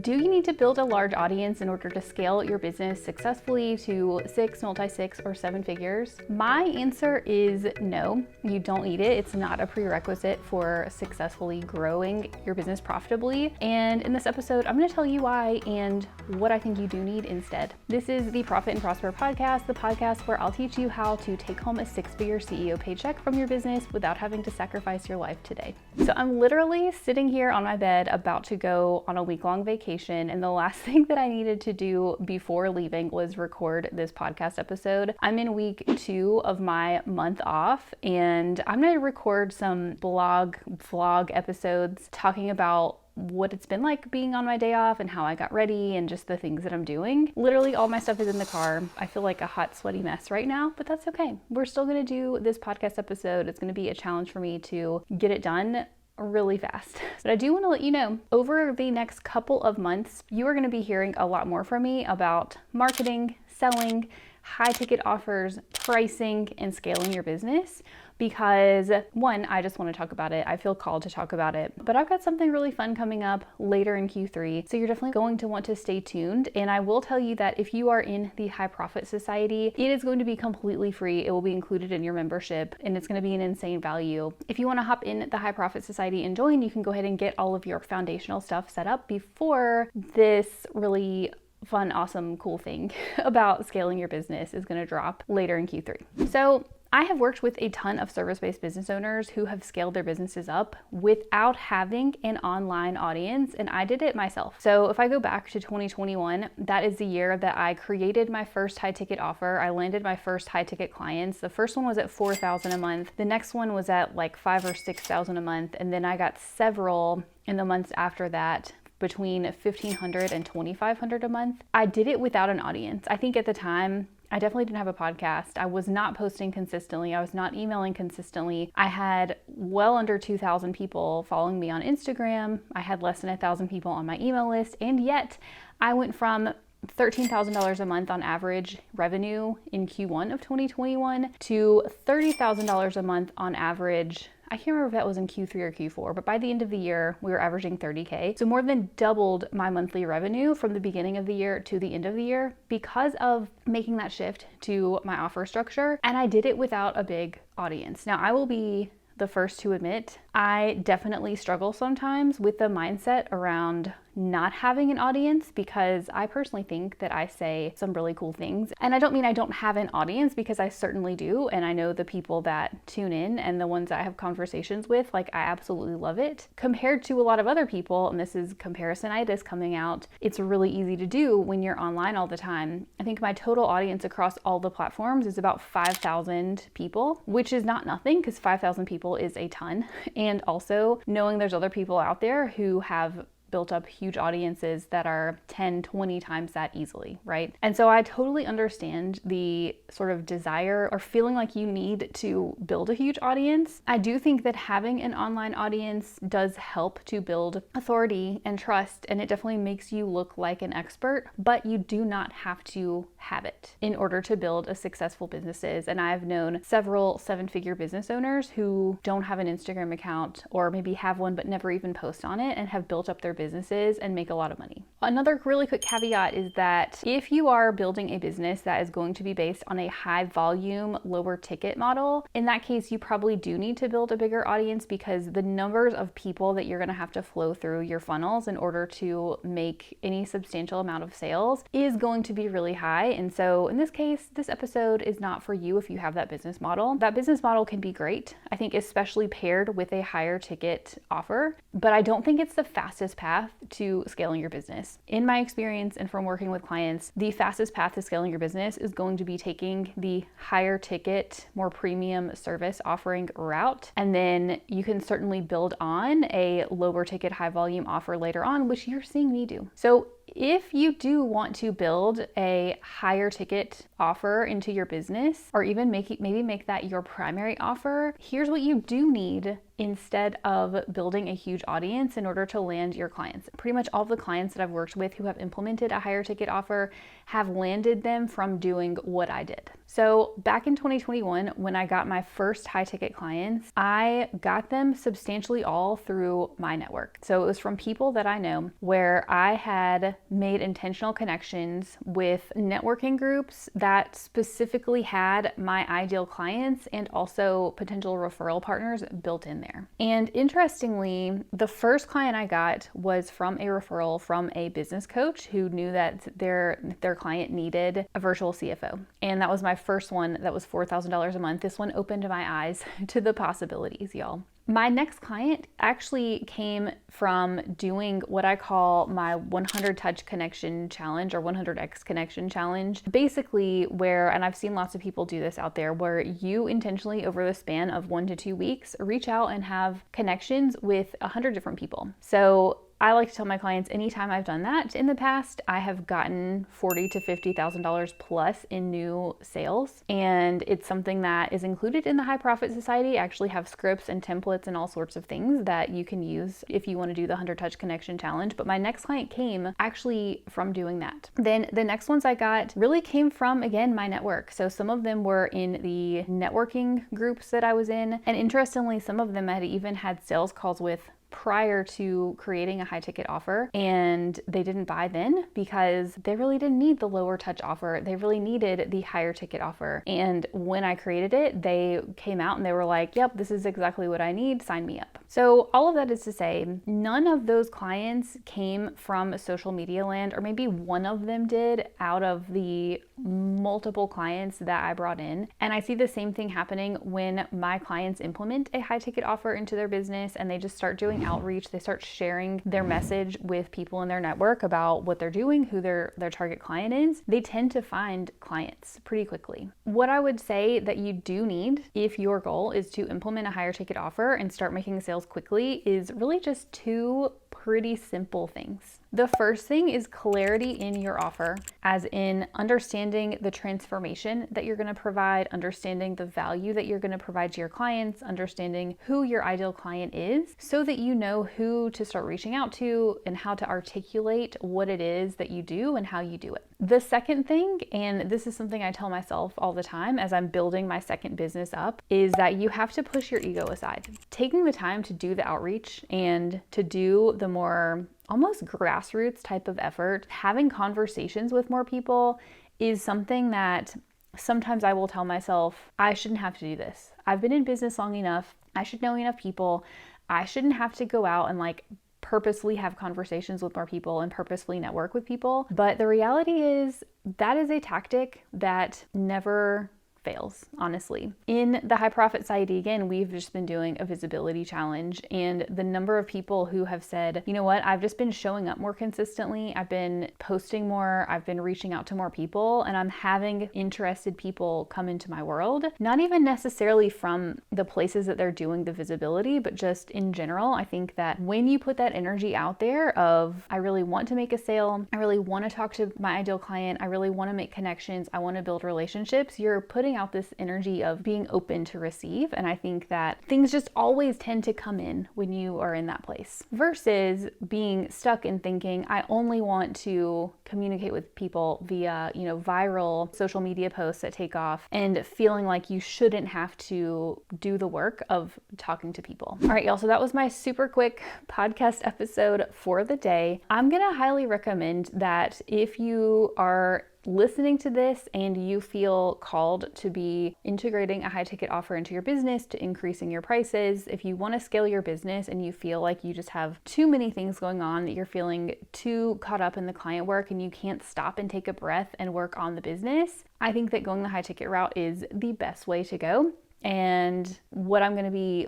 Do you need to build a large audience in order to scale your business successfully to 6, multi-6, or 7 figures? My answer is no, you don't need it. It's not a prerequisite for successfully growing your business profitably. And in this episode, I'm going to tell you why and what I think you do need instead. This is the Profit and Prosper podcast, the podcast where I'll teach you how to take home a 6-figure CEO paycheck from your business without having to sacrifice your life today. So I'm literally sitting here on my bed about to go on a week-long vacation, and the last thing that I needed to do before leaving was record this podcast episode. I'm in week 2 of my month off, and I'm going to record some vlog episodes talking about what it's been like being on my day off and how I got ready and just the things that I'm doing. Literally all my stuff is in the car. I feel like a hot, sweaty mess right now, but that's okay. We're still going to do this podcast episode. It's going to be a challenge for me to get it done really fast. But I do want to let you know, over the next couple of months, you are going to be hearing a lot more from me about marketing, selling, high ticket offers, pricing, and scaling your business. Because one, I just want to talk about it. I feel called to talk about it, but I've got something really fun coming up later in Q3. So you're definitely going to want to stay tuned. And I will tell you that if you are in the High Profit Society, it is going to be completely free. It will be included in your membership and it's going to be an insane value. If you want to hop in the High Profit Society and join, you can go ahead and get all of your foundational stuff set up before this really fun, awesome, cool thing about scaling your business is going to drop later in Q3. So I have worked with a ton of service-based business owners who have scaled their businesses up without having an online audience, and I did it myself. So if I go back to 2021, that is the year that I created my first high ticket offer. I landed my first high ticket clients. The first one was at $4,000 a month. The next one was at like $5,000 or $6,000 a month. And then I got several in the months after that, between $1,500 and $2,500 a month. I did it without an audience. I think at the time, I definitely didn't have a podcast. I was not posting consistently. I was not emailing consistently. I had well under 2,000 people following me on Instagram. I had less than 1,000 people on my email list. And yet I went from $13,000 a month on average revenue in Q1 of 2021 to $30,000 a month on average. I can't remember if that was in Q3 or Q4, but by the end of the year, we were averaging $30K. So more than doubled my monthly revenue from the beginning of the year to the end of the year because of making that shift to my offer structure. And I did it without a big audience. Now, I will be the first to admit, I definitely struggle sometimes with the mindset around not having an audience because I personally think that I say some really cool things. And I don't mean I don't have an audience because I certainly do. And I know the people that tune in and the ones that I have conversations with, like I absolutely love it. Compared to a lot of other people, and this is comparisonitis coming out, it's really easy to do when you're online all the time. I think my total audience across all the platforms is about 5,000 people, which is not nothing because 5,000 people is a ton. And also knowing there's other people out there who have built up huge audiences that are 10, 20 times that easily, right? And so I totally understand the sort of desire or feeling like you need to build a huge audience. I do think that having an online audience does help to build authority and trust, and it definitely makes you look like an expert, but you do not have to have it in order to build a successful businesses. And I've known several 7-figure business owners who don't have an Instagram account or maybe have one but never even post on it and have built up their businesses and make a lot of money. Another really quick caveat is that if you are building a business that is going to be based on a high volume, lower ticket model, in that case, you probably do need to build a bigger audience because the numbers of people that you're going to have to flow through your funnels in order to make any substantial amount of sales is going to be really high. And so in this case, this episode is not for you if you have that business model. That business model can be great, I think, especially paired with a higher ticket offer, but I don't think it's the fastest path to scaling your business. In my experience and from working with clients, the fastest path to scaling your business is going to be taking the higher ticket, more premium service offering route. And then you can certainly build on a lower ticket, high volume offer later on, which you're seeing me do. So if you do want to build a higher ticket offer into your business, or even maybe make that your primary offer, here's what you do need instead of building a huge audience in order to land your clients. Pretty much all the clients that I've worked with who have implemented a higher ticket offer have landed them from doing what I did. So back in 2021, when I got my first high ticket clients, I got them substantially all through my network. So it was from people that I know, where I had made intentional connections with networking groups that specifically had my ideal clients and also potential referral partners built in there. And interestingly, the first client I got was from a referral from a business coach who knew that their client needed a virtual CFO. And that was my first one. That was $4,000 a month. This one opened my eyes to the possibilities, y'all. My next client actually came from doing what I call my 100 touch connection challenge, or 100x connection challenge. Basically where, and I've seen lots of people do this out there, where you intentionally over the span of 1 to 2 weeks, reach out and have connections with 100 different people. So I like to tell my clients, anytime I've done that in the past, I have gotten $40,000 to $50,000 plus in new sales. And it's something that is included in the High Profit Society. I actually have scripts and templates and all sorts of things that you can use if you want to do the 100 Touch Connection Challenge. But my next client came actually from doing that. Then the next ones I got really came from, again, my network. So some of them were in the networking groups that I was in. And interestingly, some of them had even had sales calls with prior to creating a high ticket offer, and they didn't buy then because they really didn't need the lower touch offer. They really needed the higher ticket offer. And when I created it, they came out and they were like, yep, this is exactly what I need, sign me up. So all of that is to say, none of those clients came from social media land, or maybe one of them did out of the multiple clients that I brought in. And I see the same thing happening when my clients implement a high ticket offer into their business and they just start doing outreach. They start sharing their message with people in their network about what they're doing, who their target client is. They tend to find clients pretty quickly. What I would say that you do need if your goal is to implement a higher ticket offer and start making sales quickly is really just 2 pretty simple things. The first thing is clarity in your offer, as in understanding the transformation that you're going to provide, understanding the value that you're going to provide to your clients, understanding who your ideal client is, so that you know who to start reaching out to and how to articulate what it is that you do and how you do it. The second thing, and this is something I tell myself all the time as I'm building my second business up, is that you have to push your ego aside. Taking the time to do the outreach and to do the more almost grassroots type of effort, having conversations with more people, is something that sometimes I will tell myself, I shouldn't have to do this. I've been in business long enough. I should know enough people. I shouldn't have to go out and purposely have conversations with more people and purposefully network with people. But the reality is that is a tactic that never fails, honestly. In the High Profit Society, again, we've just been doing a visibility challenge, and the number of people who have said, you know what, I've just been showing up more consistently, I've been posting more, I've been reaching out to more people, and I'm having interested people come into my world, not even necessarily from the places that they're doing the visibility, but just in general. I think that when you put that energy out there of, I really want to make a sale, I really want to talk to my ideal client, I really want to make connections, I want to build relationships, you're putting out this energy of being open to receive. And I think that things just always tend to come in when you are in that place, versus being stuck in thinking, I only want to communicate with people via, viral social media posts that take off, and feeling like you shouldn't have to do the work of talking to people. All right, y'all. So that was my super quick podcast episode for the day. I'm going to highly recommend that if you are listening to this and you feel called to be integrating a high ticket offer into your business, to increasing your prices, if you want to scale your business and you feel like you just have too many things going on, that you're feeling too caught up in the client work and you can't stop and take a breath and work on the business, I think that going the high ticket route is the best way to go. And what I'm going to be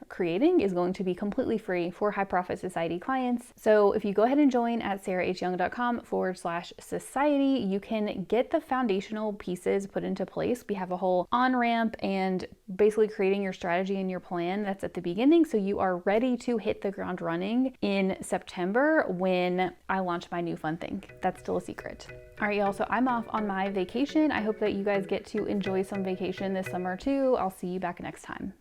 creating is going to be completely free for High Profit Society clients. So if you go ahead and join at sarahhyoung.com/society, you can get the foundational pieces put into place. We have a whole on-ramp and basically creating your strategy and your plan that's at the beginning so you are ready to hit the ground running in September when I launch my new fun thing. That's still a secret. All right, y'all, so I'm off on my vacation. I hope that you guys get to enjoy some vacation this summer too. I'll see you back next time.